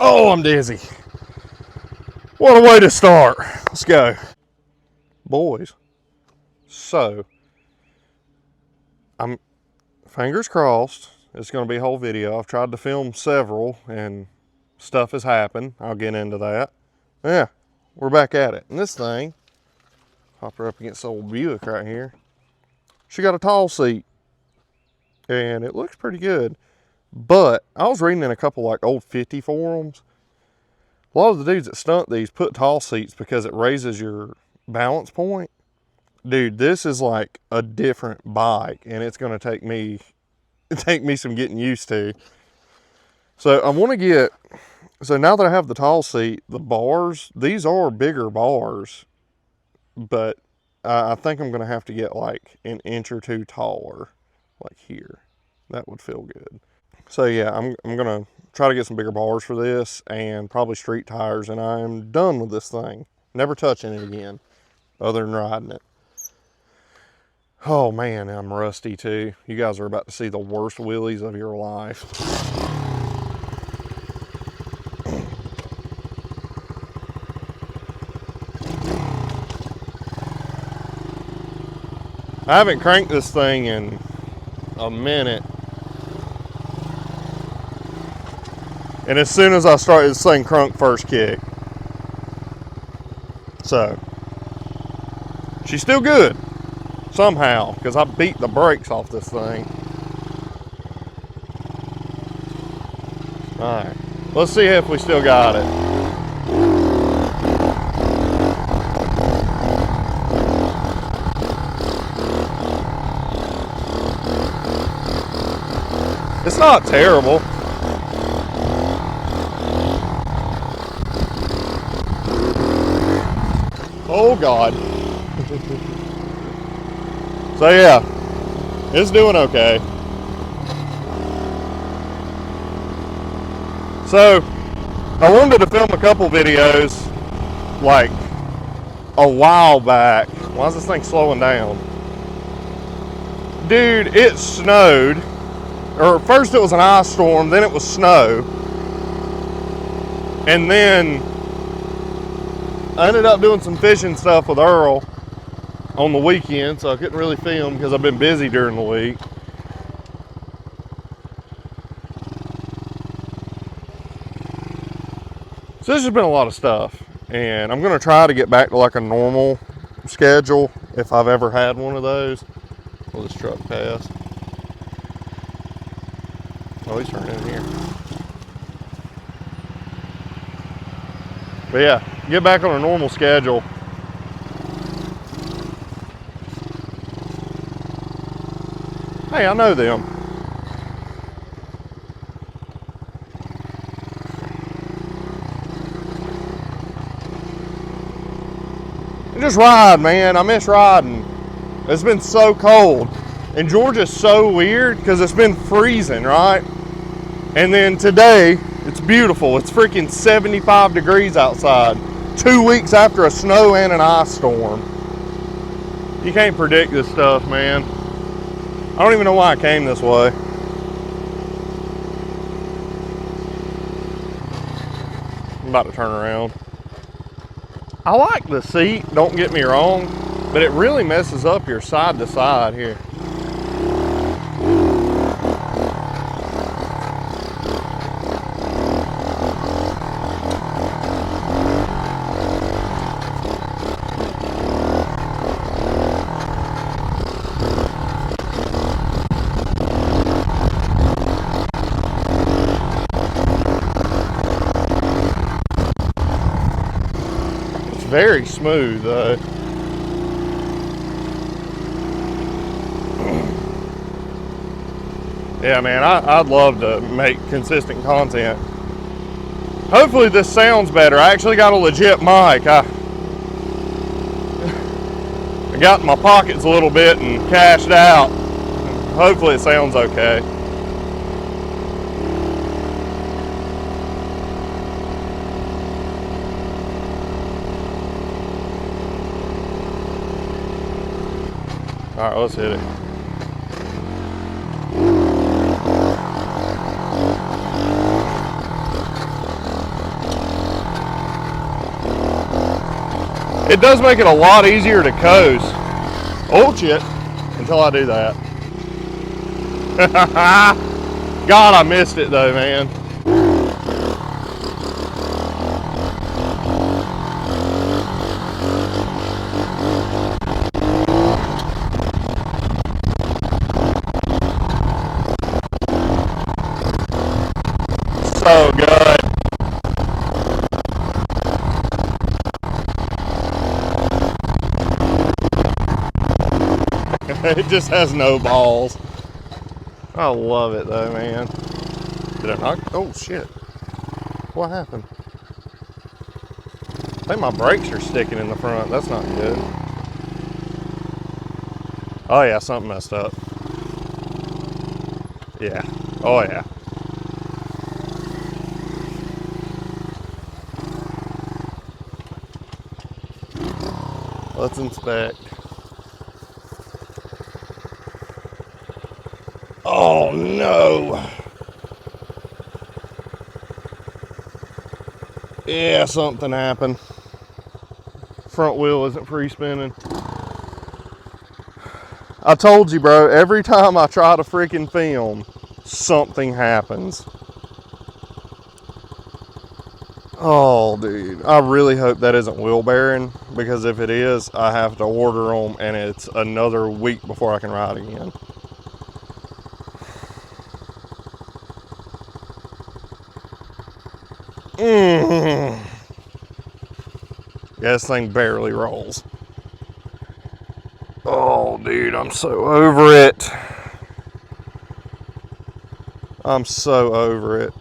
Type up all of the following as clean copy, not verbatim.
Oh, I'm dizzy. What a way to start. Let's go. Boys, so I'm fingers crossed it's going to be a whole video. I've tried to film several and stuff has happened. I'll get into that. Yeah, we're back at it. And this thing, pop her up against the old Buick right here. She got a tall seat and it looks pretty good. But I was reading in a couple like old 50 forums. A lot of the dudes that stunt these put tall seats because it raises your balance point. Dude, this is like a different bike and it's going to take me some getting used to. So I want to get, so now that I have the tall seat, the bars, these are bigger bars, but I think I'm going to have to get like an inch or two taller, like here. That would feel good. So yeah, I'm going to try to get some bigger bars for this and probably street tires, and I'm done with this thing. Never touching it again, other than riding it. Oh man, I'm rusty too. You guys are about to see the worst wheelies of your life. I haven't cranked this thing in a minute. And as soon as I started, this thing crunk first kick. So, she's still good. Somehow, because I beat the brakes off this thing. Alright, let's see if we still got it. It's not terrible. Oh God. So yeah, it's doing okay. So I wanted to film a couple videos like a while back. Why is this thing slowing down? Dude, it snowed. Or first it was an ice storm, then it was snow. And then I ended up doing some fishing stuff with Earl on the weekend, so I couldn't really film because I've been busy during the week. So this has been a lot of stuff, and I'm gonna try to get back to like a normal schedule if I've ever had one of those. Will this truck pass? Oh, he's turning in here. But yeah, get back on a normal schedule. Hey, I know them. And just ride, man. I miss riding. It's been so cold. And Georgia's so weird because it's been freezing, right? And then today, it's beautiful. It's freaking 75 degrees outside. 2 weeks after a snow and an ice storm. You can't predict this stuff, man. I don't even know why I came this way. I'm about to turn around. I like the seat, don't get me wrong, but it really messes up your side to side here. Very smooth though. Yeah, man, I'd love to make consistent content. Hopefully this sounds better. I actually got a legit mic. I got in my pockets a little bit and cashed out. Hopefully it sounds okay. All right, let's hit it. It does make it a lot easier to coast. Oh shit, until I do that. God, I missed it though, man. So good. It just has no balls. I love it though, man. Did I knock? Oh shit. What happened? I think my brakes are sticking in the front. That's not good. Oh yeah, something messed up. Yeah. Oh yeah. Let's inspect. Oh no. Yeah, something happened. Front wheel isn't free spinning. I told you, bro, every time I try to freaking film, something happens. Oh, dude. I really hope that isn't wheel bearing, because if it is, I have to order them, and it's another week before I can ride again. Yeah, this thing barely rolls. Oh, dude, I'm so over it. I'm so over it.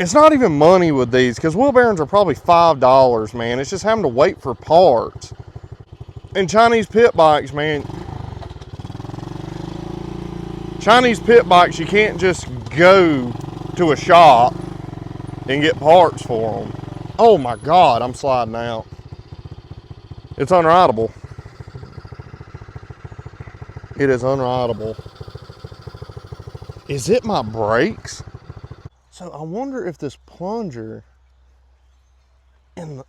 It's not even money with these, because wheel bearings are probably $5, man. It's just having to wait for parts. And Chinese pit bikes, man. Chinese pit bikes, you can't just go to a shop and get parts for them. Oh my God, I'm sliding out. It's unrideable. It is unrideable. Is it my brakes? So I wonder if this plunger in the...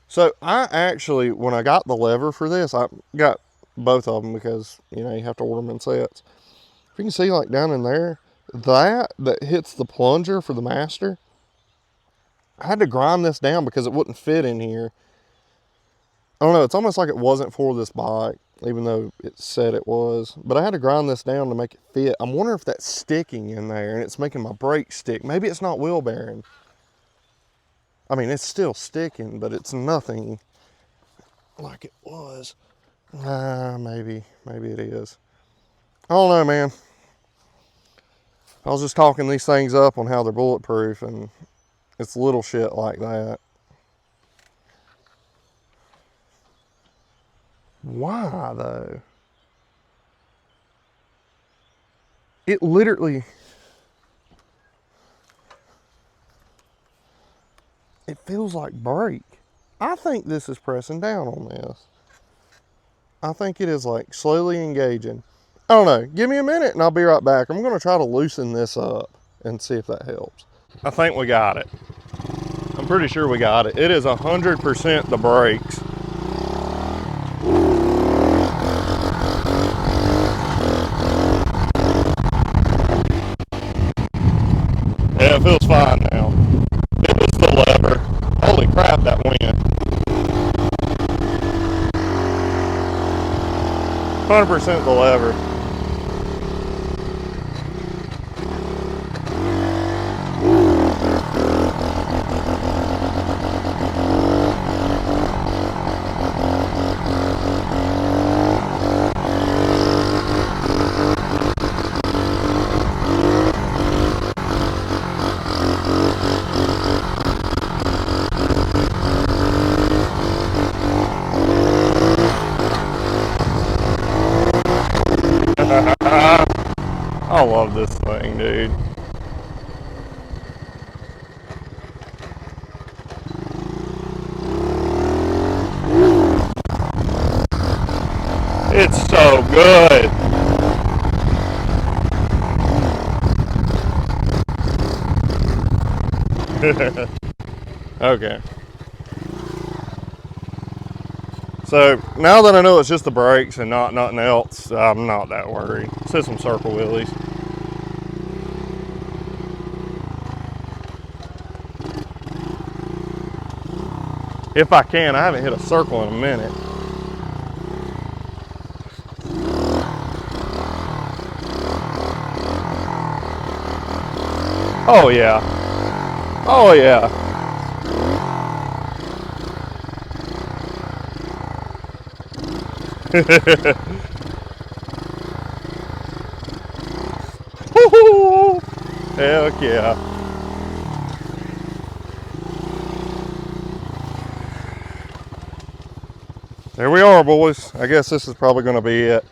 So I actually, when I got the lever for this, I got both of them because, you know, you have to order them in sets. If you can see, like down in there, that hits the plunger for the master, I had to grind this down because it wouldn't fit in here. I don't know, it's almost like it wasn't for this bike, even though it said it was. But I had to grind this down to make it fit. I'm wondering if that's sticking in there and it's making my brakes stick. Maybe it's not wheel bearing. I mean, it's still sticking, but it's nothing like it was. Maybe it is. I don't know, man. I was just talking these things up on how they're bulletproof, and it's little shit like that. Why, though? It literally... It feels like brake. I think this is pressing down on this. I think it is like slowly engaging. I don't know. Give me a minute and I'll be right back. I'm going to try to loosen this up and see if that helps. I think we got it. I'm pretty sure we got it. It is 100% the brakes. Yeah, it feels fine now. It was the lever. Holy crap, that went. 100% the lever. I love this thing, dude. It's so good. Okay. So now that I know it's just the brakes and not nothing else, I'm not that worried. Let's hit some circle wheelies. If I can, I haven't hit a circle in a minute. Oh yeah. Oh yeah. Heck yeah. There we are, boys. I guess this is probably going to be it.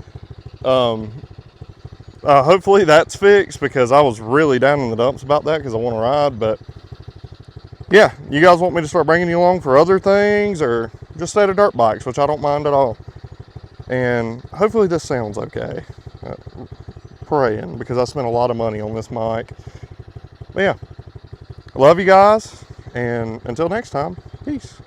Hopefully that's fixed, because I was really down in the dumps about that because I want to ride. But yeah, you guys want me to start bringing you along for other things, or just stay to dirt bikes, which I don't mind at all. And hopefully this sounds okay. Praying, because I spent a lot of money on this mic. But yeah, love you guys, and until next time, peace.